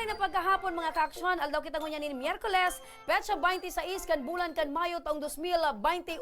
Maray na pagkahapon mga kaaksyon, aldaw kita ngunya ni Miyerkules, petsa 26 kan bulan kan Mayo taong 2021.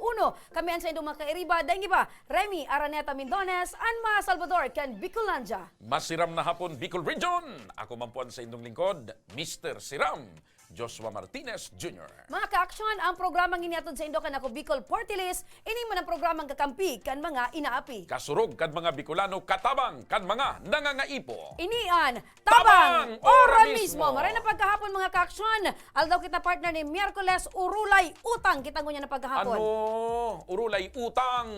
Kami ang sa indong mga kairiba, dahil iba, Remy Araneta Mindones, Anma Salvador kan Bicolanja. Masiram na hapon, Bicol Region. Ako mampuan sa indong lingkod, Mr. Siram, Joshua Martinez Jr. Mga kaaksyon, ang programang iniatod sa Indo kan ako Bicol Portilis, ini man ang programang kakampi kan mga inaapi. Kasurog kan mga Bicolano, katabang kan mga nangangaipo. Inian, Tabang, tabang, ora ora mismo. mismo. Maray na pagkahapon mga kaaksyon, aldaw kita partner ni Miyerkules, urulay, utang kita ngunya na pagkahapon. Ano? Urulay utang.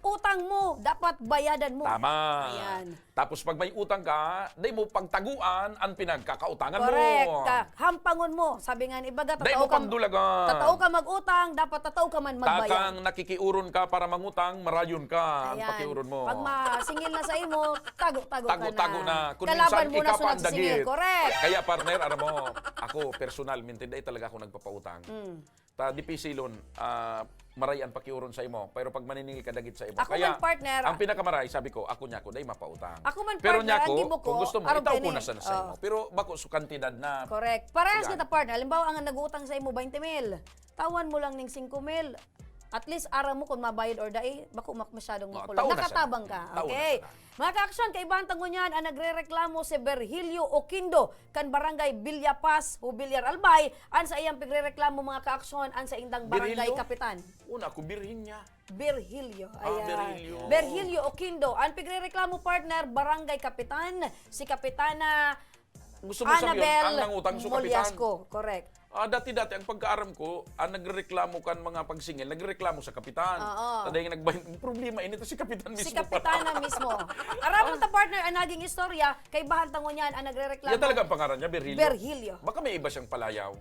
Utang mo, dapat bayadan mo. Tama. Ayan. Tapos pag may utang ka, di mo pagtaguan ang pinagkakautangan Correct. mo. Hampangon mo. Sabi nga ni Baga, Di mo pagdulagan. tatao ka mag-utang, dapat tatao ka man magbayad. Takang nakikiuron ka para mangutang, marayon ka ang Ayan. pakiuron mo. Pag masingil na sa imo, tago-tago ka na. Tago-tago na. Kung Kalaban minsan, mo na ikaw pa sunod ang sa singil. dagit. Correct. Kaya partner, alam mo, ako personal, mintinday talaga ako nagpapautang. Ta di pisilon, maray ang pakiuron sa imo. Pero pag maniningil ka dagit sa imo. Ako Kaya, man, partner, ang pinakamaray, sabi ko, ako niya ko, dahil mapautang. Ako man, pero partner, niya ko, ang gibo ko, kung gusto mo, araw itaw ko kini. na sa imo. Pero bako su kantidad na. Correct. Parehas Yan. kita partner. Halimbawa, ang nag-uutang sa imo 20 mil. Tawan mo lang ning 5 mil. At least ara mo kung mabayad or dai, bako masyadong makulang. taon na Nakatabang siya. ka. Taon na Okay. siya. Mga kaaksyon, kaibahan tangunyan ang nagrereklamo si Virgilio Oquindo kan barangay Villapaz, Hubilyar Albay, an sa iyang pagrereklamo mga kaaksyon an sa indang barangay Virgilio? kapitan. Una, ko birhin niya. Virgilio. Ayan. Virgilio. Virgilio Oquindo. Ang pagrereklamo partner, barangay kapitan, si Kapitana Gusto mo sabihin, Annabel ang nangutang su kapitan. Molyasco. Correct. Dati-dati, ang pagkaaram ko, ang nagreklamo kan mga pagsingil, nagreklamo sa kapitan. Oo. Taday nagbahin, problema, inito si kapitan mismo. Si Kapitana mismo. Aram mo ta partner ang naging istorya, kay bahan tango niyan ang nagrereklamo. Yan talaga ang pangaran niya, Virgilio. Virgilio. Baka may iba siyang palayaw.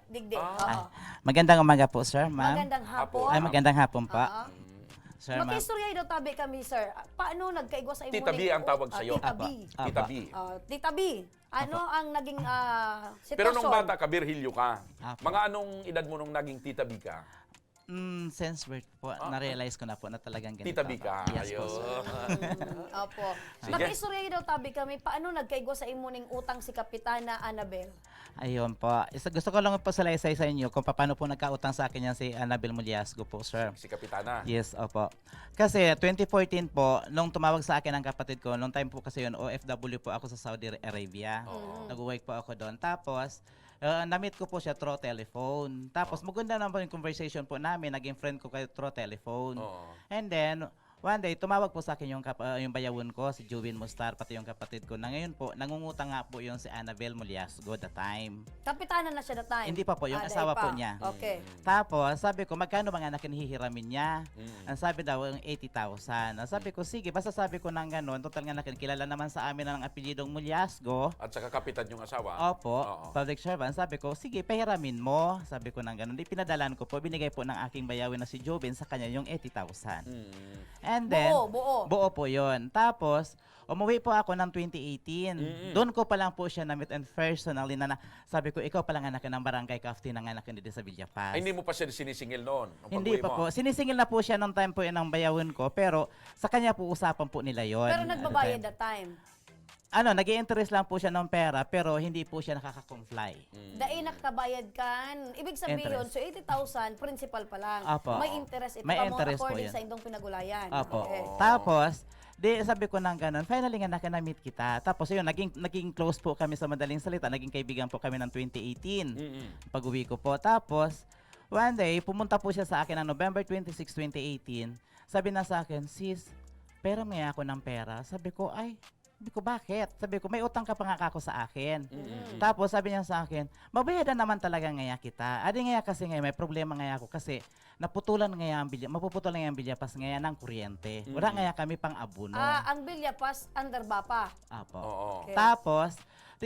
Digdig. Ah. Oo. Magandang umaga po, sir, ma'am. Magandang hapon. Ay, magandang hapon po. Oo. Sir, ma'am. Makistorya daw tabi kami, sir. Paano nagkaigwa sa imo? Tita B ang tawag sa'yo. Tita B. Apa. Tita B. Tita B, ano ang naging sitwasyon? Pero nung bata ka, Virgilio ka. Apo. Mga anong edad mo nung naging Tita B ka? Since birth po, na-realize ko na po na talagang ganito. Tita B ka. Yes po, sir. Opo. Sige. Makistorya daw tabi kami, paano nagkaigwa sa imo ning utang si Kapitana Annabel? Ayun po. Gusto ko lang po salaysay sa inyo kung paano po nagkautang sa akin yan si Annabel Molyasco po, sir. Si Kapitana. Yes, opo. Kasi 2014 po, nung tumawag sa akin ang kapatid ko, nung time po kasi yun, OFW po ako sa Saudi Arabia. Nag-work po ako doon. Tapos, na-meet ko po siya through telephone. Tapos, maganda naman yung conversation po namin. Naging friend ko kayo through telephone. Oo. And then, one day, tumawag po sa akin yung bayawon ko, si Jubin Mustar, pati yung kapatid ko. Na ngayon po, nangungutang nga po yung si Annabel Molyasco the time. Kapitana na siya that time? Hindi pa po, yung dahil asawa pa. po niya. Okay. Tapos, sabi ko, magkano mga anak hinihiramin niya? Ang sabi daw, yung 80,000. Ang sabi ko, sige, basta sabi ko ng gano'n, total nga kilala naman sa amin ng apelyidong Molyasco. At saka kapitan yung asawa. Opo, Oo. public servant. Sabi ko, sige, pahiramin mo. Sabi ko ng gano'n. Di pinadalan ko po, binigay po ng aking bayawin na si Jobin sa kanya yung 80,000. And then, Buo. po yun. Tapos, umuwi po ako ng 2018. Doon ko pa lang po siya na-meet and personally na sabi ko, ikaw pa lang anak ng barangay Kafti ng anak hindi sa Villapaz. Ay, hindi mo pa siya sinisingil noon. nung Hindi pag-uwi pa mo. po. Sinisingil na po siya nung time po yun ang bayawin ko. Pero sa kanya po usapan po nila yon. Pero nagbabayad that time. Nag-i-interest lang po siya ng pera pero hindi po siya nakaka-comply. Dahil nakakabayad kan. Ibig sabihin, Interest. so 80,000, principal pa lang. Apo. May interest. Ito May pa mo interest po according yan. sa indong pinagulayan. Opo. Okay. Tapos, sabi ko ng ganun, finally nga na-meet kita. Tapos yun, naging close po kami sa madaling salita. Naging kaibigan po kami ng 2018. Pag-uwi ko po. Tapos, one day, pumunta po siya sa akin ng November 26, 2018. Sabi na sa akin, sis, pera may ako ng pera. Sabi ko, bakit? Sabi ko, may utang ka pa nga ako sa akin. Tapos sabi niya sa akin, mabayadan naman talaga ngaya kita. Adi ngaya kasi ngayon, may problema ngaya ako kasi mapuputulan ngaya ang Villapaz ngaya ng kuryente. Wala ngaya kami pang abono. Ang Villapaz, under Bapa. Apo. Oo. Okay. Tapos,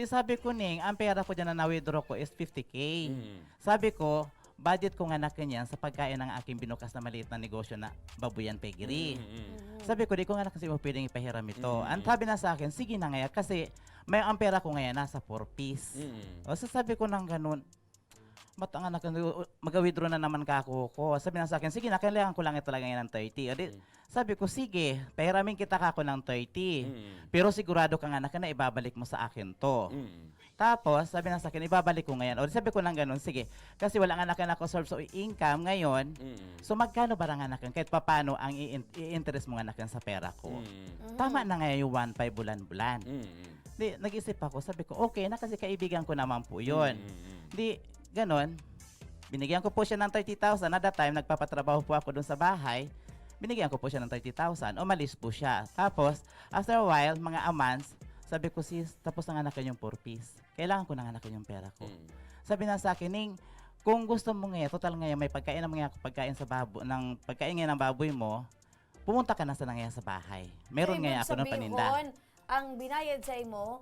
sabi ko ang pera ko dyan na na-withdraw ko is 50K. Sabi ko, budget ko nga na kanyan sa pagkain ng aking binukas na maliit na negosyo na Babuyan Piggery. Sabi ko, di ko nga na kasi mo pwedeng ipahiram ito. Ang sabi na sa akin, sige na nga kasi may ang pera ko ngayon nasa 4 piece. O so sabi ko ng ganun, ba't ang anak, mag-withdraw na naman ka ko. Sabi na sa akin, sige na, kailangan ko lang ito talaga ng 30. Adi, sabi ko, sige, pahiramin kita kako ng 30. Pero sigurado ka nga anak na ibabalik mo sa akin to. Tapos, sabi na sa akin, ibabalik ko ngayon. O sabi ko lang ganun, sige, kasi wala nga anak ako source of income ngayon. So magkano ba ang anak kahit papano ang i-interest mo anak sa pera ko? Tama na ngayon yung 1.5 bulan-bulan. Di, nag-isip ako, sabi ko, okay na kasi kaibigan ko naman po yun. Di, ganon, binigyan ko po siya ng 30,000. At that time, nagpapatrabaho po ako dun sa bahay. Binigyan ko po siya ng 30,000. Umalis po siya. Tapos, after a while, mga a months, sabi ko, sis, tapos nanganakan yung 4-piece. Kailangan ko nanganakan yung pera ko. Sabi na sa akin, Ning, kung gusto mo ngayon, total ngayon, may pagkain ng mga pagkain sa baboy, ng pagkain ngayon ng baboy mo, pumunta ka na sa nangyayari sa bahay. Meron So, ngayon ibig ako ng paninda. sabihin, ang binayad sa imo,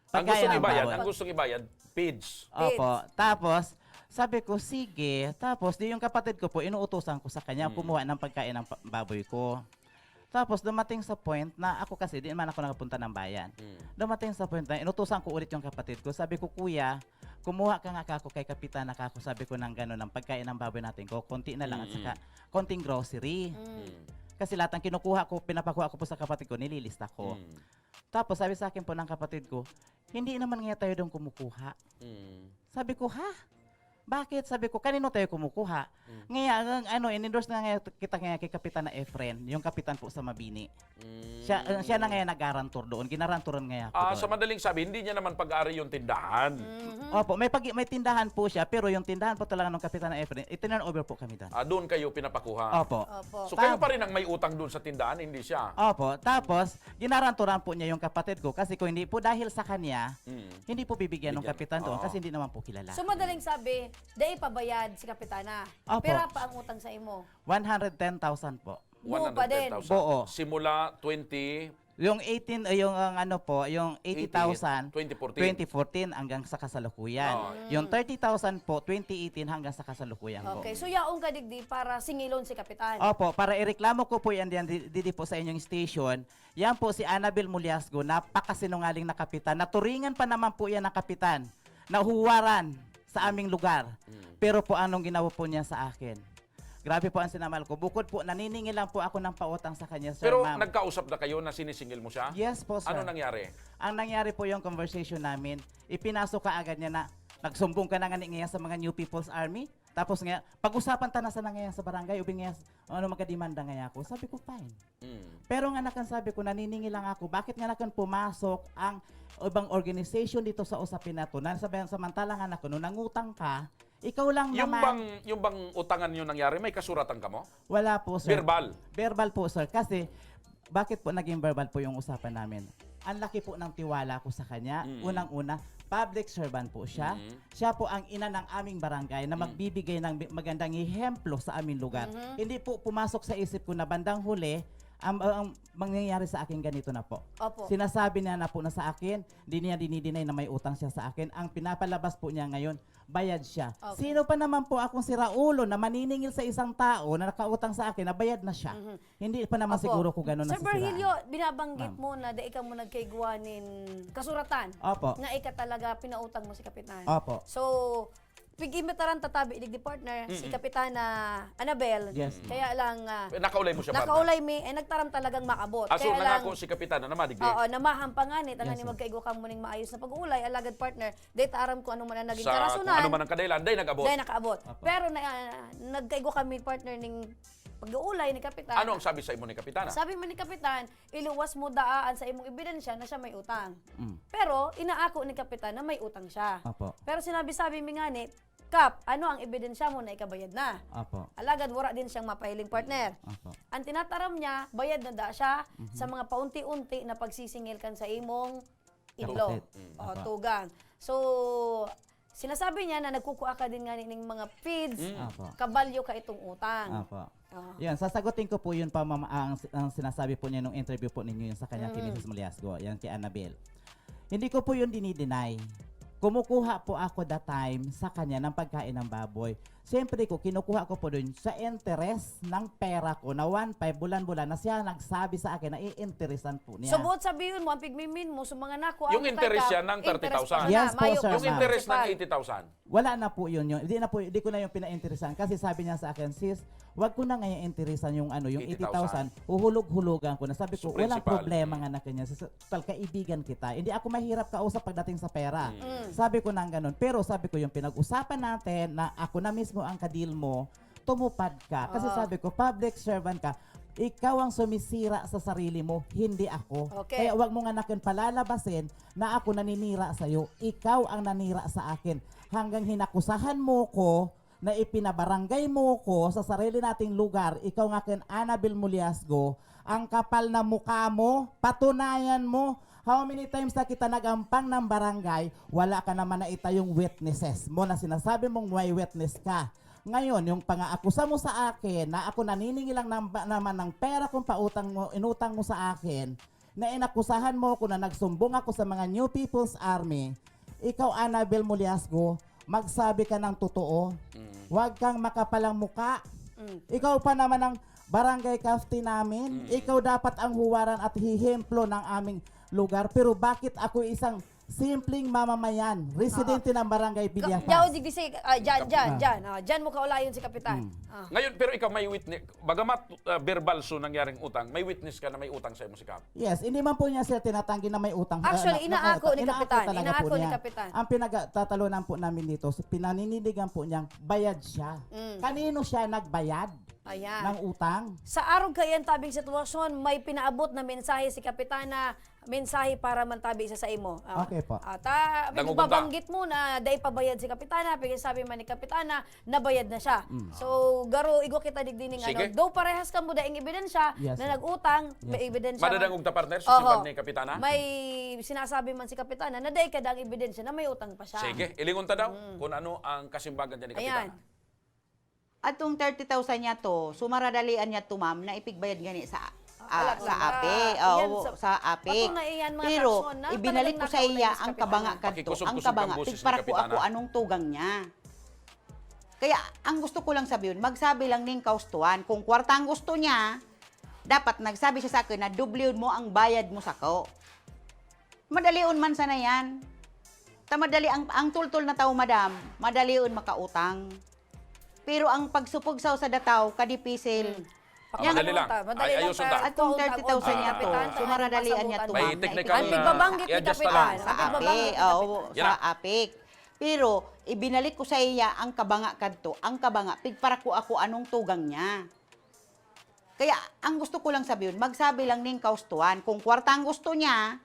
Ang Pagkain gustong ng ibayad, baboy. ang gustong ibayad, feeds. Opo. Tapos, sabi ko, sige. Tapos, di yung kapatid ko po, inuutosan ko sa kanya kumuha ng pagkain ng baboy ko. Tapos, dumating sa point na ako kasi, di naman ako nakapunta ng bayan. Dumating sa point na inutusan ko ulit yung kapatid ko. Sabi ko, kuya, kumuha ka nga kako kay kapitan na kako. Sabi ko ng gano'n, ng pagkain ng baboy natin ko. Konti na lang at saka konting grocery. Kasi lahat ng kinukuha ko, pinapakuha ko po sa kapatid ko, nililista ko. Tapos sabi sa akin po ng kapatid ko, hindi naman nga tayo doon kumukuha. Sabi ko, ha? Bakit? Sabi ko, kanino tayo kumukuha? Ngayon, in-endorse na nga kita nga kay Kapitan na Efren, yung kapitan po sa Mabini. Siya na ngayon nag-garantor doon. Ginarantoran nga ako doon. Sa madaling sabi, hindi niya naman pag-ari yung tindahan. Opo, may tindahan po siya, pero yung tindahan po talaga ng Kapitan na Efren, itinurn over po kami doon. Doon kayo pinapakuha. Opo. opo. So kayo pa rin ang may utang doon sa tindahan, hindi siya. Opo, tapos ginarantoran po niya yung kapatid ko kasi kung hindi po dahil sa kanya, hindi po bibigyan ng Bigyan. kapitan doon Oo. kasi hindi naman po kilala. So madaling sabi, dahil pabayad si Kapitana. Opo. Pera pa ang utang sa imo. 110,000 po. Buo pa din. 110,000. Buo. Simula 20, Yung 18 yung yung 80,000 2014. 2014 hanggang sa kasalukuyan. Oo. Yung 30,000 po 2018 hanggang sa kasalukuyan po. Okay, so yaong ka digdi para singilon si Kapitan. Opo, para ireklamo ko po yan didi po sa inyong station. Yan po si Annabel Muliasgo, napakasinungaling na kapitan. Naturingan pa naman po yan ng kapitan. Nahuwaran sa aming lugar. Pero po anong ginawa po niya sa akin? Grabe po ang sinamal ko. Bukod po, naniningil lang po ako ng pautang sa kanya, sir, Pero ma'am. nagkausap na kayo na sinisingil mo siya? Yes po, sir. Ano nangyari? Ang nangyari po yung conversation namin, ipinasok ka agad niya na nagsumbong ka na nga ngayon sa mga New People's Army. Tapos nga, pag-usapan ta na sa nangyayari sa barangay, ubing nga, magkadimanda nga ako. Sabi ko, fine. Pero nga nakan sabi ko, naniningil lang ako, bakit nga nakan pumasok ang ibang organization dito sa usapin na to? Samantala nga nako, nung nangutang ka, ikaw lang naman. Yung bang utangan yung nangyari, may kasuratan ka mo? Wala po, sir. Verbal? Verbal po, sir. Kasi, bakit po naging verbal po yung usapan namin? Ang laki po ng tiwala ko sa kanya. Unang-una, public servant po siya. Siya po ang ina ng aming barangay na magbibigay ng magandang ehemplo sa aming lugar. Hindi po pumasok sa isip ko na bandang huli, ang mangyayari sa akin ganito na po. Opo. Sinasabi niya na po na sa akin, di niya dinidinay na may utang siya sa akin. Ang pinapalabas po niya ngayon, bayad siya. Okay. Sino pa naman po akong si Raulo na maniningil sa isang tao na nakautang sa akin na bayad na siya? Hindi pa naman Opo. siguro ko gano'n Sir nasisiraan. Virgilio, binabanggit mo na dahil ka mo nagkaiguanin kasuratan. Opo. Na ika talaga pinautang mo si Kapitan. Opo. So, pigimitaran tatabi digdi partner si Kapitana Annabel. Yes. Kaya lang Nakaulay mo siya, partner? nakaulay mi nagtaram talagang makabot. So Kaya lang nangako si Kapitan na namadigdi? oo, namahampangan Yes, tangan ni sir. magkaigo kang muning maayos na pag-uulay alagad partner. Dahil aram ko ano man ang naging Sa kung karasunan. ano man ang kadailan, day nag-abot. Dahil nakaabot. Opo. Pero nagkaigo kami partner ning pag-uulay ni Kapitan. Ano ang sabi sa imo ni Kapitana? Sabi man ni Kapitan, iluwas mo daan sa imong ebidensya na siya may utang. Mm. Pero inaako ni Kapitan na may utang siya. Opo. Pero sinabi-sabi mi nga ni, Kap, ano ang ebidensya mo na ikabayad na? Opo. Alagad, wala din siyang mapahiling partner. Opo. Ang tinataram niya, bayad na da siya sa mga paunti-unti na pagsisingil kan sa imong idlo. Kapatid. O, Opo. tugang. So, sinasabi niya na nagkukuha ka din nga ng mga feeds, Opo. kabalyo ka itong utang. Opo. Oh. Yan, sasagutin ko po yun pa, ma'am, ang sinasabi po niya nung interview po ninyo yun sa kanya kay Mrs. Muliasgo, yan kay Annabel. Hindi ko po yun dinideny. Kumukuha po ako that time sa kanya ng pagkain ng baboy. Siyempre ko, kinukuha ko po doon sa interest ng pera ko na 1.5 bulan-bulan na siya nagsabi sa akin na i-interesan po niya. So, buot sabihin mo, ang pigmimin mo sa mga nakuha Yung interest yan ng 30,000. Yes po, sir, Yung ma'am. interest ng principal. 80,000. Wala na po yun. Hindi ko na yung pina-interesan kasi sabi niya sa akin, sis, wag ko na ngayon interesan yung yung 80,000. Uhulog-hulugan ko na. Sabi ko, So, walang principal. problema nga na kanya. Kaibigan kita. Hindi ako mahirap kausap pagdating sa pera. Mm. Sabi ko nang ganun. Pero sabi ko, yung pinag-usapan natin na ako na mismo ang kadil mo, tumupad ka. Kasi sabi ko, public servant ka. Ikaw ang sumisira sa sarili mo, hindi ako. Okay. Kaya wag mo nga nakin palalabasin na ako naninira sa'yo. Ikaw ang nanira sa akin. Hanggang hinakusahan mo ko na ipinabarangay mo ko sa sarili nating lugar, ikaw nga kin Annabel Muliasgo, ang kapal na mukha mo, patunayan mo. How many times na kita nagampang ng barangay, wala ka naman na itayong witnesses mo na sinasabi mong may witness ka. Ngayon, yung pang-aakusa mo sa akin na ako naniningil lang naman ng pera kung inutang mo sa akin, na inakusahan mo ko na nagsumbong ako sa mga New People's Army, ikaw, Annabel Muliasgo, magsabi ka ng totoo. Huwag kang makapalang muka. Ikaw pa naman ang barangay captain namin. Ikaw dapat ang huwaran at hihemplo ng aming lugar. Pero bakit ako isang simpleng mamamayan, residente ng barangay Diyaw, Villafaz? digdisi, dyan mo kaulayon si Kapitan. Ngayon, pero ikaw may witness, bagamat verbal so nangyaring utang, may witness ka na may utang sa imo si Kap. Yes, hindi man po niya sir tinatanggi na may utang. Actually, inaako ni Kapitan. talaga Inaako po ni niya. Kapitan. Ang pinagtatalunan po namin dito, pinanindigan po niyang bayad siya. Kanino siya nagbayad Ayan. ng utang? Sa araw kayan tabing sitwasyon, may pinaabot na mensahe si Kapitana, mensahe para mantabi isa sa imo. Okay po. At Dangugunta. babanggit mo na day pabayad si Kapitana, pagka sabi man ni Kapitana, nabayad na siya. So, garo, igo kita digdining Sige. do parehas kang budaing ebidensya Yes, na sir. nag-utang, may ebidensya. Madadangog ta partner, Oho. susimbag ni Kapitana. May sinasabi man si Kapitana na day kadang ebidensya na may utang pa siya. Sige, ilingon ta daw kung ano ang kasimbagan dyan ni Ayan. Kapitana. Atong 30,000 niya to, sumaradalian niya to ma'am na ipigbayad gani sa Alak sa lang. ape, Yan, sa ape. patunay yan, mga Pero kason, na ibinalik talagang ko sa iya nakaulit si ang Kapitana. kabanga kadto, Pakikusog-kusog ang ang kabanga boses ni tigpara ko Kapitana. ako anong tugang niya. Kaya ang gusto ko lang sabihin, magsabi lang ning kaustuan kung kwarta ang gusto niya, dapat nagsabi siya sa akin na dublion mo ang bayad mo sa ko. Madalion man sana yan. Madali ang tultol na tao madam, madalion makautang. Pero ang pagsupugsaw sa dataw kadipisil. Madali lang. Madali lang. Ayusun ta. Atong 30,000 niya to, sumaradalian niya to, May ma'am, na technical Ang pigbabanggit ni i-adjust Kapitan. na lang. sa Ang ape, pigbabanggit ni oo, Kapitan. Yan sa na. apik. Pero ibinalik ko sa iya ang kabanga kadto, ang kabanga pigpara ko ako anong tugang niya. Kaya ang gusto ko lang sabihin, magsabi lang ning kaustuan kung kwarta ang gusto niya,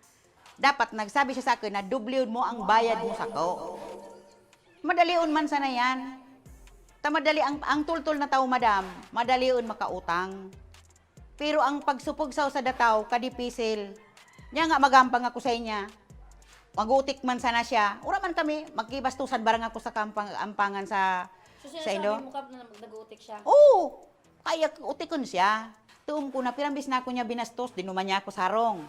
dapat nagsabi siya sa akin na dublion mo ang bayad mo sa ko. Madalion man sana yan. Madali ang tultol na tao madam, madalion makautang. Pero ang pagsupugsaw sa dataw kadipisil. Nya nga magampang ako sa inya. Magutik man sana siya. Ura man kami magkibastusan barang ako sa ampangan sa Indo. mo kap na nag-utik siya. Oo, kaya utikon siya. Tuom ko na pirambis na ako niya binastos, dinuman niya ako sarong.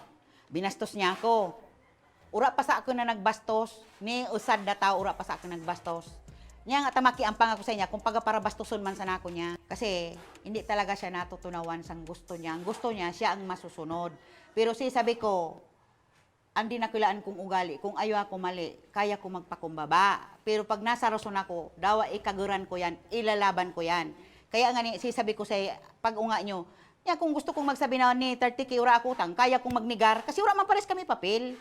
Binastos niya ako. Ura pa sa ako na nagbastos, ni usad na tao ura pa sa ako nagbastos. Niya nga tamaki ang pangako sa niya kung para bastuson man sa nako niya. Kasi hindi talaga siya natutunawan sa gusto niya. Ang gusto niya, siya ang masusunod. Pero sabi ko, andi nakulaan kong ugali. Kung ayaw ako mali, kaya ko magpakumbaba. Pero pag nasa rason ako, dawa ikaguran ko yan, ilalaban ko yan. Kaya nga sabi ko sa pag unga nyo, ya, kung gusto kong magsabi na ni 30k ura ako utang, kaya kong magnigar. Kasi ura man pares kami papel.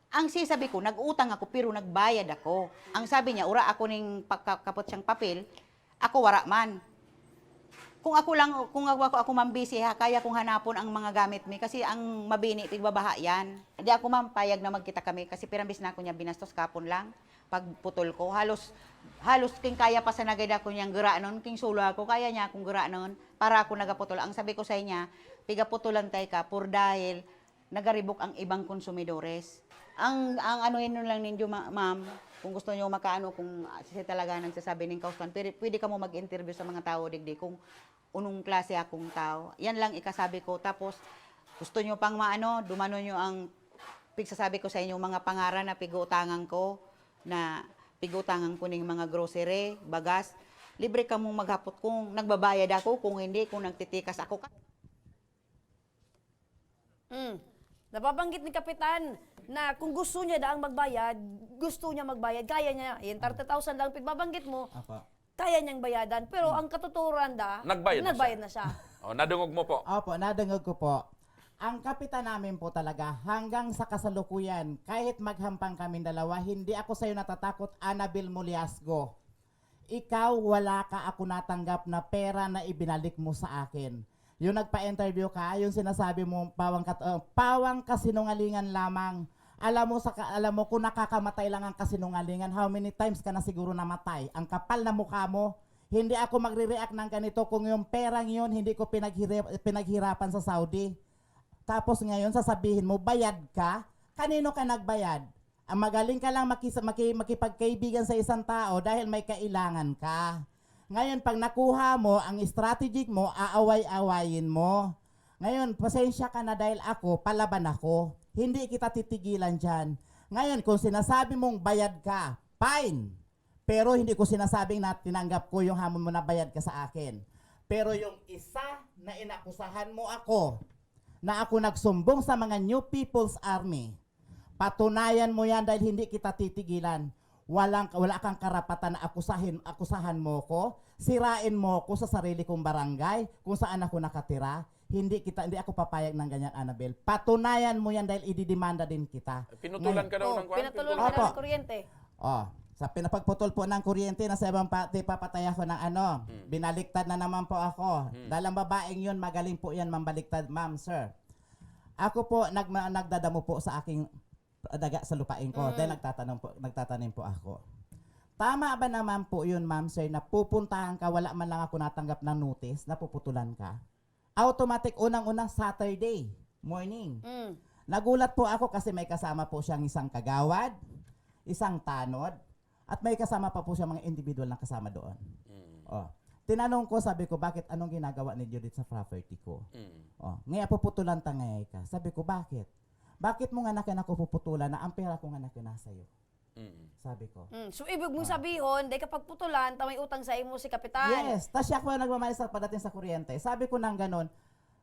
Ang sabi ko, nag-utang ako pero nagbayad ako. Ang sabi niya, ura ako ning kapot siyang papel, ako wara man. Kung ako mambisi, kaya kong hanapon ang mga gamit mi kasi ang mabini tigbabaha yan. Hindi ako mampayag na magkita kami kasi pirambis na ako niya binastos kapon lang. Pagputol ko, halos king kaya pa sa nagay ako niyang gira nun, king sulo ako, kaya niya akong gira nun para ako nagaputol. Ang sabi ko sa niya, pigaputulan tayo ka por dahil nagaribok ang ibang konsumidores. Ang ano yun lang ninyo, ma'am, kung gusto niyo makaano, kung siya talaga nagsasabi ng kauspan, pwede ka mo mag-interview sa mga tao, digdi, kung unong klase akong tao. Yan lang ikasabi ko. Tapos, gusto niyo pang maano, dumano niyo ang pigsasabi ko sa inyo mga pangaran na pigutangan ko, na pigutangan ko ng mga grocery, bagas. libre ka mong maghapot kung nagbabayad ako, kung hindi, kung nagtitikas ako. Nababanggit ni Kapitan na kung gusto niya daang magbayad, gusto niya magbayad, kaya niya. Yung 30,000 lang pinabanggit mo, Apo. kaya niyang bayadan. Pero ang katuturan nagbayad na siya. O, nadungog mo po. Opo, nadangog ko po. Ang kapitan namin po talaga, hanggang sa kasalukuyan, kahit maghampang kami dalawa, hindi ako sa'yo natatakot, Annabel Muliasgo. Ikaw, wala ka ako natanggap na pera na ibinalik mo sa akin. Yung nagpa-interview ka, yung sinasabi mo, pawang kasinungalingan lamang. Alam mo kung nakakamatay lang ang kasinungalingan, how many times ka na siguro namatay? Ang kapal na mukha mo, hindi ako magre-react ng ganito kung yung perang yun, hindi ko pinaghirapan sa Saudi. Tapos ngayon, sasabihin mo, bayad ka? Kanino ka nagbayad? Ang magaling ka lang makipagkaibigan sa isang tao dahil may kailangan ka. Ngayon, pag nakuha mo, ang strategic mo, aaway-awayin mo. Ngayon, pasensya ka na dahil ako, palaban ako. Hindi kita titigilan dyan. Ngayon, kung sinasabi mong bayad ka, fine. Pero hindi ko sinasabing na tinanggap ko yung hamon mo na bayad ka sa akin. Pero yung isa na inakusahan mo ako, na ako nagsumbong sa mga New People's Army, patunayan mo yan dahil hindi kita titigilan. Wala kang karapatan na akusahan mo ko, sirain mo ko sa sarili kong barangay, kung saan ako nakatira. Hindi ako papayag ng ganyan, Annabel. Patunayan mo yan dahil ididemanda din kita. Pinutulan ka daw ng kwan? Pinatuloy ka Opo. na ng kuryente. Sa pinapagputol po ng kuryente na sa ibang pati, papatay ako ng binaliktad na naman po ako. Dahil ang babaeng yun, magaling po yan mambaliktad, ma'am, sir. Ako po, nagdadamo po sa aking daga sa lupain ko dahil nagtatanim po ako. Tama ba naman po yun, ma'am, sir, na pupuntahan ka, wala man lang ako natanggap ng notice, na puputulan ka? Automatic, unang-unang Saturday morning. Nagulat po ako kasi may kasama po siyang isang kagawad, isang tanod, at may kasama pa po siya mga individual na kasama doon. Tinanong ko, sabi ko, bakit anong ginagawa ni Judith sa property ko? Ngayon, puputulan ta ngayon ka. Sabi ko, bakit? Bakit mo nga ako puputulan na ang pera ko nga nasa iyo? Sabi ko. So, ibig mong sabihin, dahil kapag putulan, may utang sa imo si Kapitan. Yes, tas siya ko nagmamanisal padating sa kuryente. Sabi ko nang ganon.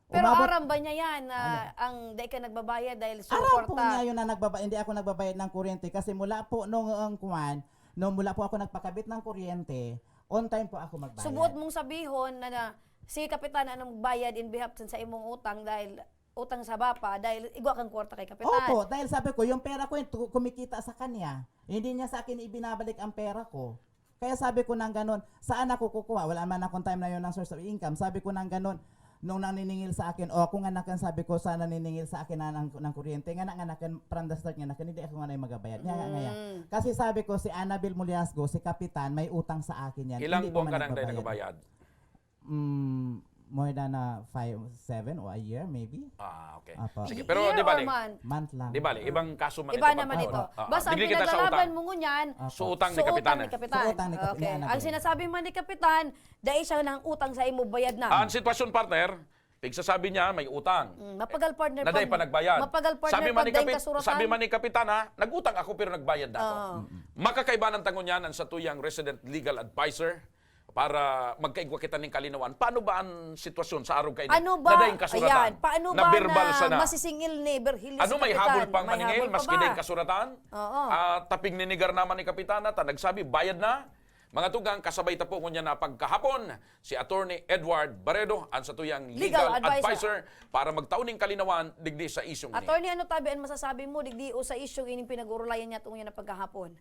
Pero umabot- aram ba niya yan na ang dahil ka nagbabayad dahil Aram po suporta? niya yun na hindi ako nagbabayad ng kuryente kasi mula po nung mula po ako nagpakabit ng kuryente, on time po ako magbayad. Subuot mong sabihin na si Kapitan anong magbayad in behalf sa imong utang dahil utang sa bapa dahil igwa kang kwarta kay Kapitan. Opo, dahil sabi ko, yung pera ko kumikita sa kanya. Hindi niya sa akin ibinabalik ang pera ko. Kaya sabi ko nang ganon, saan ako kukuha? Wala man akong time na yun ng source of income. Sabi ko nang ganon, nung naniningil sa akin, kung anakan sabi ko, sana naniningil sa akin ng kuryente, nga anakan, from the start nga anakan, hindi ako nga na magabayad. Nga. Kasi sabi ko, si Annabel Muliasgo, si Kapitan, may utang sa akin yan. Ilang Hindi pa buwan man ka nang nagbabayad? More than 7 or a year, maybe. Okay. Apo. Sige, pero Year di or bali. month? Month lang. Di bali, ibang kaso man Iba ito. naman ito. Basta Basta ang kita sa pinaglalaban utang. mo ngunyan, Sa utang ni Kapitan. ni Kapitan. Sa utang ni Kapitan, Okay. Annabel. Ang sinasabi man ni Kapitan, dahil siya ng utang sa imo bayad na. Ang sitwasyon, partner, pigsasabi niya may utang. Mapagal partner Na dahil pa nagbayad. Mapagal partner sabi man ni Kapitan, nagutang ako pero nagbayad na ako. Makakaiba ng tangon yan ang sa tuyang resident legal advisor para magkaigwa kita ng kalinawan. Paano ba ang sitwasyon sa araw kayo? Ano ba? Nadayang kasuratan. Paano na ba verbal sa na masisingil ni Berhilis Ano may Kapitan? habol pang May maningil, habol pa maski ba? din kasuratan? Oo. Taping ninigar naman ni Kapitana, nagsabi, bayad na. Mga tugang, kasabay ta po ngunya na pagkahapon, si Attorney Edward Baredo, ang sa tuyang legal advisor, para magtauning kalinawan digdi sa isyong ini. Attorney, ano tabi ang masasabi mo digdi o sa isyong ining pinag-urulayan niya tungo na pagkahapon?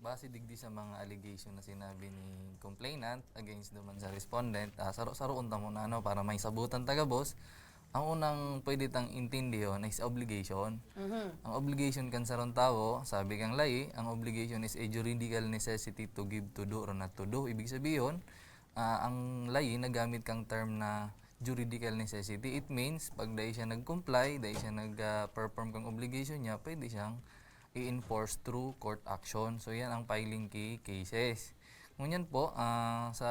Base digdi sa mga allegation na sinabi ni complainant against naman sa respondent, saro-saro unta mo na para may sabutan taga boss. Ang unang pwede tang intindihon is obligation. Ang obligation kan sa ron tao, sabi kang layi, ang obligation is a juridical necessity to give to do or not to do. Ibig sabihin, ang layi nagamit kang term na juridical necessity. It means pag dahil siya nag-comply, dahil siya nag-perform kang obligation niya, pwede siyang i-enforce through court action. So yan ang filing key cases. Ngunyan po, sa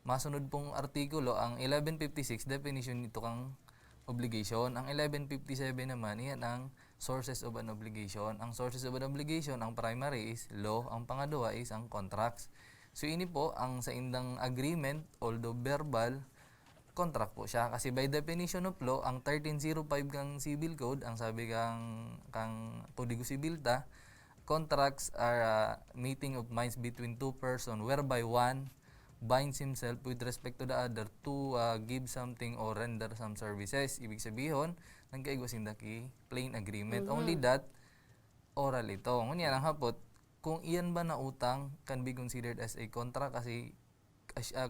masunod pong artikulo, ang 1156 definition nito kang obligation. Ang 1157 naman, yan ang sources of an obligation. Ang sources of an obligation, ang primary is law, ang pangalawa is ang contracts. So ini po ang sa indang agreement, although verbal, contract po siya. Kasi by definition of law, ang 1305 kang civil code, ang sabi kang Código Civil ta, contracts are a meeting of minds between two persons whereby one binds himself with respect to the other to give something or render some services. Ibig sabihin, nagkaigwas indaki plain agreement. Only that, oral ito. Ngunyan ang hapot, kung iyan ba na utang can be considered as a contract kasi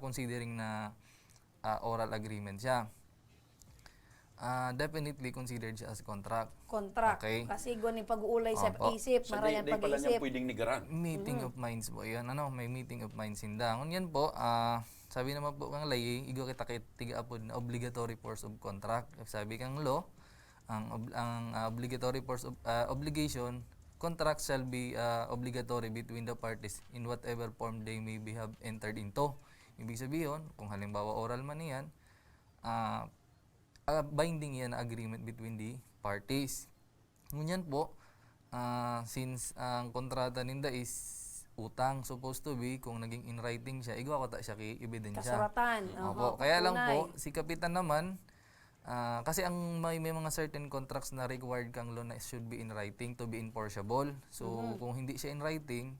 considering na oral agreement siya. Definitely considered siya as contract. Contract. Okay. Kasi ni pag-uulay sa Opo. isip, So, marayan di pala pag-iisip. niya pwedeng nigaran. Meeting of minds po yan. May meeting of minds hinda. Ngunyan po, sabi naman po kang lay, igo kita tiga apod na obligatory force of contract. Sabi kang law, ang obligatory force of obligation, contract shall be obligatory between the parties in whatever form they may be have entered into. Ibig sabihin, kung halimbawa oral man yan, binding yan na agreement between the parties. Ngunyan po, since ang kontrata ninda is utang, supposed to be, kung naging in writing siya, igawa ko ta siya kay ebidensya. Kasuratan. Opo. Kaya lang po, si Kapitan naman, kasi ang may mga certain contracts na required kang law na should be in writing to be enforceable. So, kung hindi siya in writing,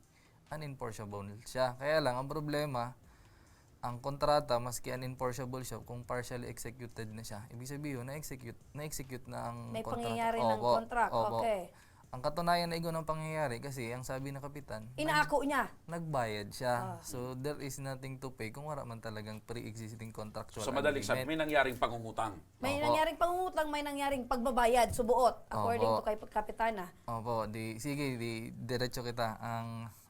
unenforceable siya. Kaya lang, ang problema, ang kontrata, maski unenforceable siya, kung partially executed na siya, ibig sabihin, na-execute na ang May kontrata. pangyayari ng Opo, contract. opo. Okay. Ang katunayan na igo ng pangyayari, kasi ang sabi ng Kapitan, Inaako niya. nagbayad siya. So, there is nothing to pay kung wala man talagang pre-existing contractual So madaling sabi, agreement. may nangyaring pangungutang. May Opo. nangyaring pangungutang, may nangyaring pagbabayad, subuot, according Opo. to kay Kapitana. Opo, sige, diretso kita.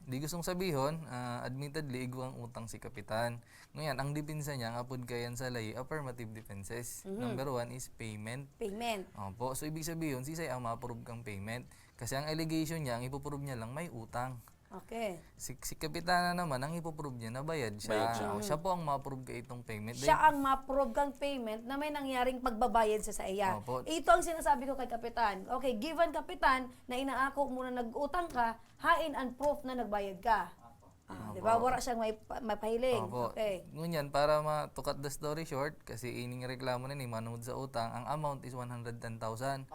Di gustong sabihin, admittedly, iguang utang si Kapitan. Ngayon, ang depensa niya, ang apod kayan sa lay, affirmative defenses. Number one is payment. Payment. Opo, so ibig sabihin, sisay ang ma-approve kang payment. Kasi ang allegation niya, ang ipoprove niya lang, may utang. Okay. Si Kapitana naman, ang ipoprove niya, nabayad siya. Bayad siya. Siya po ang ma-approve ka itong payment. Siya ang ma-approve kang payment na may nangyaring pagbabayad sa iya. Opo. Ito ang sinasabi ko kay Kapitan. Okay, given Kapitan na inaako mo na nag-utang ka, hain and proof na nagbayad ka. Di ba? Wala siyang may pahiling. Opo. Okay. Ngunyan, para to cut the story short, kasi ining reklamo na ni manood sa utang, ang amount is 110,000.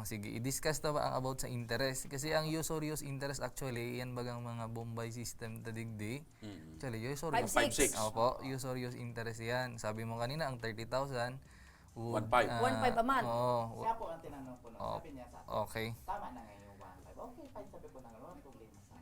Sige, i-discuss na ba ang about sa interest? Kasi ang usurious interest actually, yan bagang mga Bombay system tadigdi. Actually, usurious. 5-6. Opo, usurious interest yan. Sabi mo kanina, ang 30,000. 1.5. 1.5 a month. Oo. Siya po ang tinanong ko. Oh, Sabi niya sa okay. tama na ngayon 1.5. Okay, fine. Sabi ko na walang problema sa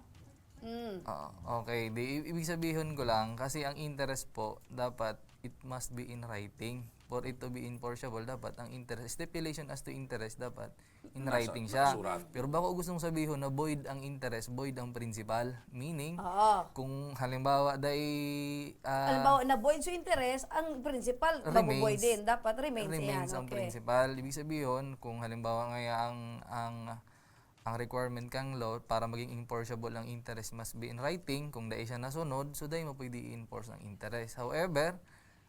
Okay, ibig sabihin ko lang, kasi ang interest po, dapat it must be in writing. For it to be enforceable, dapat ang interest, stipulation as to interest, dapat in writing siya. nakasurat. Pero baka gustong sabihin na void ang interest, void ang principal. Meaning, Oo. kung halimbawa, Halimbawa, na void sa interest, ang principal, mabuboy din. Dapat remains yan. remains ang Okay. principal. Ibig sabihin, kung halimbawa ngaya ang requirement kang law para maging enforceable ang interest must be in writing. Kung dahil siya nasunod, so dahil mo pwede i-enforce ang interest. However,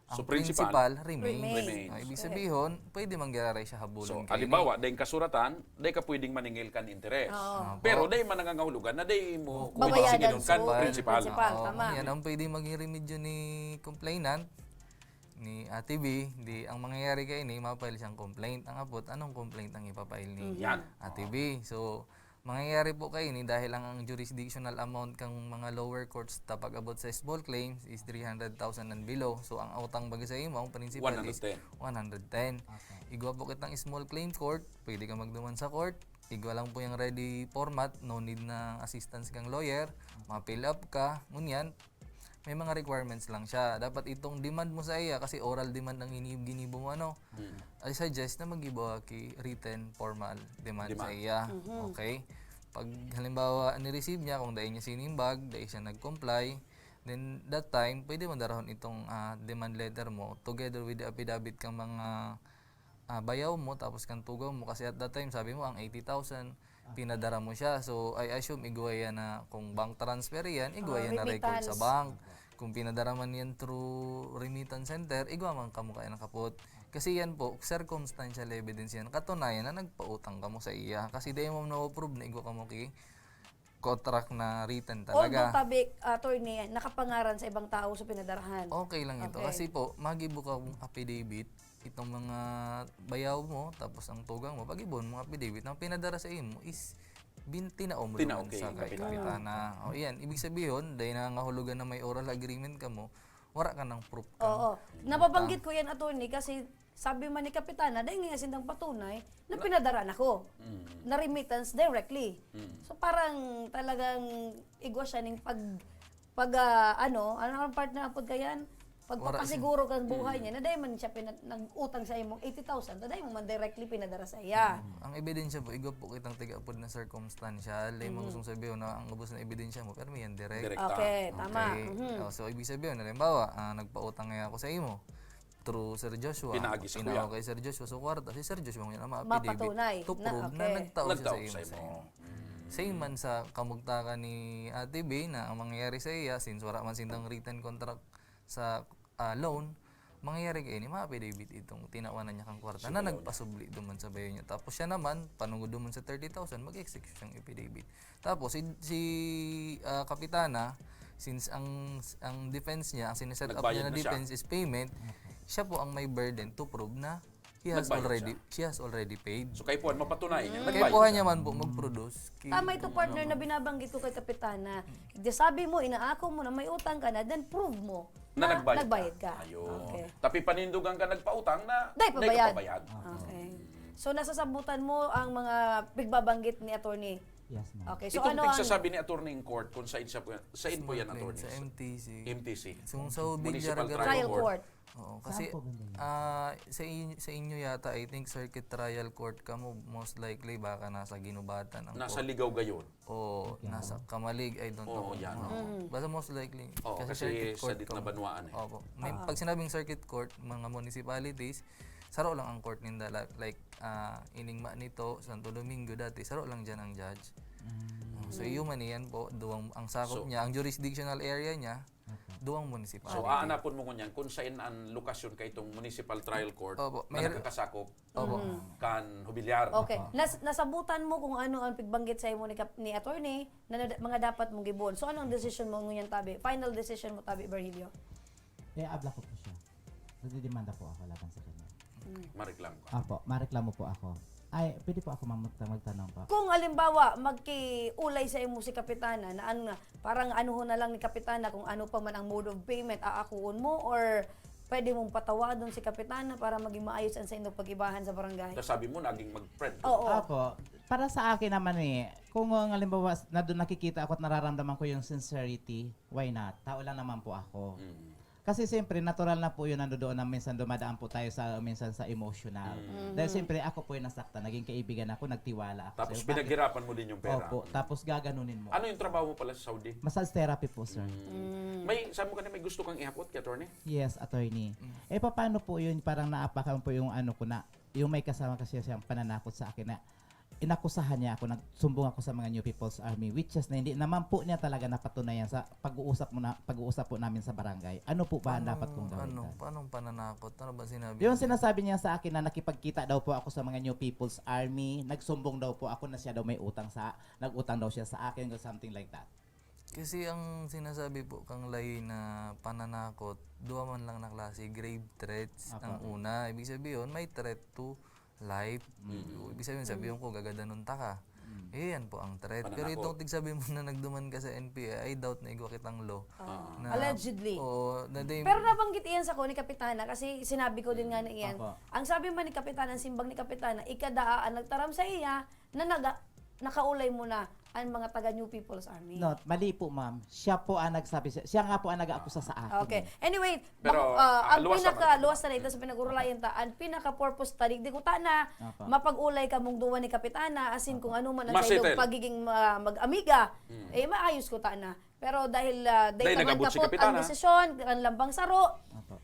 ang So, principal remains. remains. Ibig sabihin, pwede mangyari siya So, habulon halimbawa, dahil kasuratan, dahil ka pwedeng maningil kan interest. Pero dahil manangangahulugan na dahil mo Babayadan kan sa principal. principal. Tama. Yan ang pwede maging remedyo ni complainant, ni Ate B, ang mangyayari kay ini, mapail siyang complaint. Ang apot, anong complaint ang ipapail ni Yan. Ate B? So, mangyayari po kay ini dahil ang jurisdictional amount kang mga lower courts tapag abot sa small claims is 300,000 and below. So, ang utang bagay sa imo, ang principal is 110. Igwa po kitang small claim court, pwede ka magduman sa court. Igwa lang po yung ready format, no need na assistance kang lawyer, ma-fill up ka, ngunyan, may mga requirements lang siya. Dapat itong demand mo sa iya, kasi oral demand ang ginibo mo, I suggest na mag-iba kay written formal demand sa iya. Okay? Pag halimbawa ni-receive niya, kung dahil niya sinimbag, dahil siya nag-comply, then that time, pwede mo darahon itong demand letter mo together with the affidavit kang mga bayaw mo, tapos kang tugaw mo. Kasi at that time, sabi mo, ang 80,000, pinadara mo siya. So, I assume, igwaya na, kung bank transfer yan, igwaya na record sa remittance. bank. Kung pinadara man yan through remittance center, igwa man kamo kaya nakapot. Kasi yan po, circumstantial evidence yan. Katunayan na nagpautang ka mo sa iya. Kasi dahil mo na-approve na igwa ka mo contract na written Although talaga. tabi, attorney, nakapangaran sa ibang tao sa pinadarahan. Okay lang ito. Okay. Kasi po, magibook akong affidavit, itong mga bayaw mo, tapos ang tugang mo, pag-ibon mga affidavit, ang pinadara sa imo is tinaom mo naman Tinaokay sa yung kapitana. kapitana. O yan, ibig sabihin, dahil nangangahulugan na may oral agreement ka mo, wala ka ng proof ka. Oo. Nababanggit ko yan, attorney, kasi sabi man ni Kapitana, dahil nga sindang patunay, na pinadara na ko. Na remittance directly. So parang talagang igwa siya ng ano ang part na apod kayan? Pagpapasiguro kang buhay niya, na dahil man siya nag-utang sa imong 80,000, na dahil mo man directly pinadara sa iya. Ang ebidensya po, igo po kitang tiga-apod na circumstantial, dahil mo gustong sabihin na ang ubos na ebidensya mo, pero may yan direct. Direct. Okay, tama. Okay. So, ibig sabihin, halimbawa, nagpautang nga ako sa imo through Sir Joshua. Pinagi sa Pinagawa kuya. kay Sir Joshua. So, kwarta, si Sir Joshua mo yan ang Mapatunay ma-affidavit to na, prove na okay. nagtao siya Nagtao sa sa imo. imo. Same man sa kamugtakan ni Ate Bay na ang mangyayari sa iya, since wala man sindang written contract sa loan, mangyayari kay ni ma-affidavit itong tinawanan niya kang kwarta na nagpasubli duman sa bayo niya. Tapos siya naman, panungod duman sa 30,000, mag-execute siyang affidavit. Tapos si Kapitana, since ang defense niya, ang sineset up Nagbayad niya na na siya. defense is payment, siya po ang may burden to prove na Nagbayad she has already paid. So kay Puan, mapatunay niya. Kaya po niya man po mag-produce. Tama ito, partner, na binabanggit ko kay Kapitana. Di sabi mo, inaako mo na may utang ka na, then prove mo Na nagbayad, nagbayad ka. Ayun. Okay. Tapi panindugan ka nagpautang na Dahil ka pabayad. pabayad. Okay. So, nasasabutan mo ang mga bigbabanggit ni attorney. Yes, ma'am. Okay, so Itong ano ang... tigsasabi ni attorney in court kung saan po yan attorney? Sa MTC. MTC. So, sa ubig Municipal Jaraga- Trial court. Oo, kasi Saan po banda yun? sa inyo yata, I think circuit trial court ka mo, most likely baka nasa ginubatan ang Nasa court. ligaw gayon. O nasa Kamalig, I don't know. Oo, yan. Basta most likely. Oo, kasi sa dit na banwaan eh. Opo. Pag sinabing circuit court, mga municipalities, saro lang ang court ninda. Like, Iningma nito, Santo Domingo dati, saro lang dyan ang judge. So, human yan po, duwang, ang sakop So- niya, ang jurisdictional area niya, duwang municipality. So aanapon mo kunyan kung saan ang lokasyon kay itong municipal trial court Opo, na nakakasakop Opo. kan Hubilyar. Okay. Nasabutan mo kung ano ang pigbanggit sa imo ni attorney na mga dapat mong gibuon. So, ano ang decision mo ngunyan, tabi? Final decision mo, tabi, Virgilio? Abla ko po siya. Nagdidemanda po ako laban sa kanya. Mareklam ka. Apo, mareklamo po ako. Ay, pwede po ako magtanong po. Kung alimbawa, magkiulay sa imo si Kapitana, na ano, parang anuhon na lang ni Kapitana kung ano pa man ang mode of payment, aakuon mo, or pwede mong patawadon si Kapitana para maging maayos ang sa inyong pag-ibahan sa barangay? Tapos sabi mo, naging mag-friend. Oo. Ako, para sa akin naman kung halimbawa na doon nakikita ako at nararamdaman ko yung sincerity, why not? Tao lang naman po ako. Kasi siyempre, natural na po yun nandoon na minsan dumadaan po tayo minsan sa emotional. Dahil siyempre, ako po yung nasaktan. Naging kaibigan ako, nagtiwala ako. Tapos sa'yo. pinaghirapan mo din yung pera. Opo, tapos gaganunin mo. Ano yung trabaho mo pala sa Saudi? Massage therapy po, sir. Sabi mo kanina may gusto kang ihapot kay attorney? Yes, attorney. Paano po yun? Parang naapakan po yung ano ko na, yung may kasama kasi siyang pananakot sa akin na inakusahan niya ako, nagsumbong ako sa mga New People's Army, which is na hindi naman po niya talaga napatunayan sa pag-uusap po namin sa barangay. Ano po ba ang dapat kong gawin? Paano pananakot? Ano ba sinabi? Yung sinasabi niya sa akin na nakipagkita daw po ako sa mga New People's Army, nagsumbong daw po ako na siya daw may nag-utang daw siya sa akin or something like that. Kasi ang sinasabi po kang lay na pananakot, duwa man lang na klase, grave threats ang una. Ibig sabihin, may threat to life. Ibig sabihin ko, gagadanon ta ka. Yan po ang threat. Pero Pananakot. itong tigsabi mo na nagduman ka sa NPA, I doubt na igwa kitang law. Na, Allegedly. Pero Pero nabanggit iyan sa ko ni Kapitana kasi sinabi ko din nga na iyan. Opo. Ang sabi man ni Kapitana, ang simbang ni Kapitana, ikadaan nagtaram sa iya na nakaulay mo na ang mga taga New People's Army. No, mali po ma'am. Siya po ang nagsabi, siya nga po ang nag-akusa sa akin. Okay. Anyway, Pero, ang luwas pinaka-luwas na ito sa pinag-urulayan ta, ang pinaka-purpose ta, di ko ta na Opo. mapag-ulay ka mong duwa ni Kapitana, asin kung ano man ang sa Masettle. iyong pagiging mag-amiga, maayos ko ta na. Pero dahil Dahil naman nag-abot si kapot ang Kapitana. desisyon, ang lambang saro, Opo.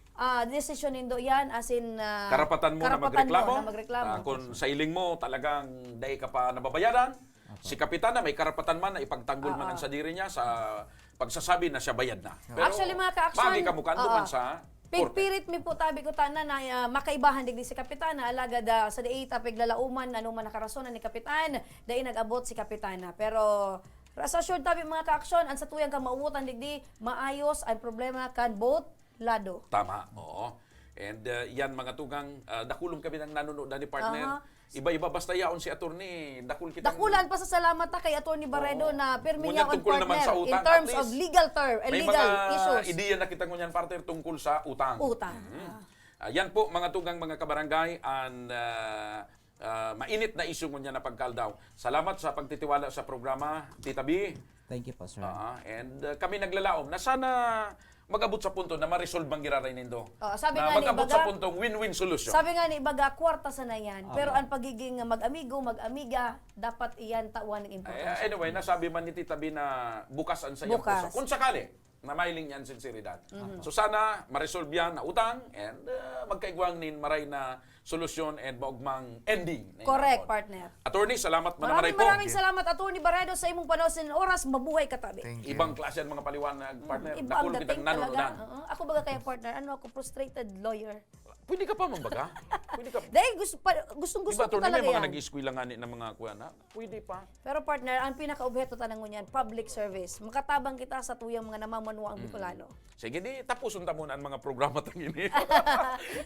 desisyon nindo yan, asin Karapatan mo na magreklamo. na magreklamo. Kung sa iling mo talagang dahil ka pa nababayaran, si Kapitana may karapatan man na ipagtanggol man ang sa diri niya sa pagsasabi na siya bayad na. Pero, Actually, mga ka-action, Magi ka mukan duman sa korte. Pigpirit mi po tabi ko tanan na makaibahan digdi si Kapitana alagad sa diita piglalauman ano man nakarasonan ni Kapitan dai nag-abot si Kapitana pero Rest assured tabi mga ka-aksyon, ang sa tuyang ka mauutan digdi, maayos ang problema kan both lado. Tama, oo. And yan mga tugang, dakulong kami ng nanonood ni partner. Aha. Iba-iba basta yaon si attorney, dakul kita. Dakulan pa sa salamat ta kay Atty. Barredo Oo. na pirmi Ngunyan niya on tungkol naman partner sa utang, in at terms least, of legal term and May legal mga issues. ideya na kita ngunyan partner tungkol sa utang. Utang. Yan po mga tugang mga kabarangay, ang mainit na isyu ngunyan na pagkaldaw. Salamat sa pagtitiwala sa programa, Tita B. Thank you po, sir. And kami naglalaom na sana mag-abot sa punto na ma-resolve ang giraray nindo. Sabi na nga ni mag-abot Baga- sa puntong win-win solution. Sabi nga ni Ibaga, kwarta sa na yan. Pero ang pagiging mag-amigo, mag-amiga, dapat iyan tawan ng importansya. Anyway, nasabi man ni Tita B na bukas ang sayang Bukas. puso. Kung sakali, na mailing yan sinseridad. So sana ma-resolve yan na utang and magkaigwang nin maray na solusyon and maugmang ending. na Correct, inapon. partner. Attorney, salamat manamaray po. Maraming salamat, Atty. Barredo, sa imong panahon oras. Mabuhay katabi. Thank you. Ibang klase ang mga paliwanag, partner. Ibang Dakul dating kitang talaga. nanonood. Ako baga kaya partner, ano ako, frustrated lawyer. Pwede ka pa mambaga? Pwede ka. Dahil gustong Diba, ko attorney, talaga may mga yan. nag-i-squill lang nga ng mga kuya na, pwede pa. Pero partner, ang pinaka-objeto tanang niyan, public service. Makatabang kita sa tuyang mga namamanwa ang Bicolano. Sige, di tapusun ta muna ang mga programa tangini.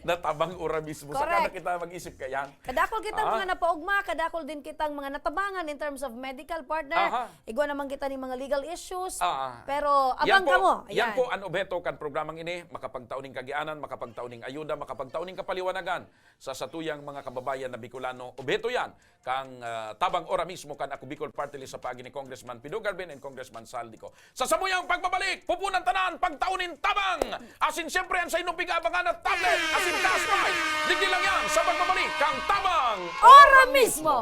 Natabang ora mismo. Saka na Correct. kita mag-isip ka yan. Kadakol kitang mga napaugma, kadakol din kitang mga natabangan in terms of medical partner. Aha. Igwa naman kita ni mga legal issues. Ah. Pero Yan abang ka mo. Yan po ang objeto kan programang ini, makapagtauning kagianan, makapagtauning ayuda, makapagtauning kapaliwanagan sa satuyang mga kababayan na Bicolano. Objeto yan kang tabang ora mismo kan ako Bicol Party List sa pagi ni Congressman Pido Garben and Congressman Saldico. Sa samuyang pagbabalik, pupunan tanan, pagtaunin tabang. Asin siyempre ang sa inyong pigabangan at tablet, asin kaspay. Digdi lang yan sa pagbabalik kang tabang Ora mismo!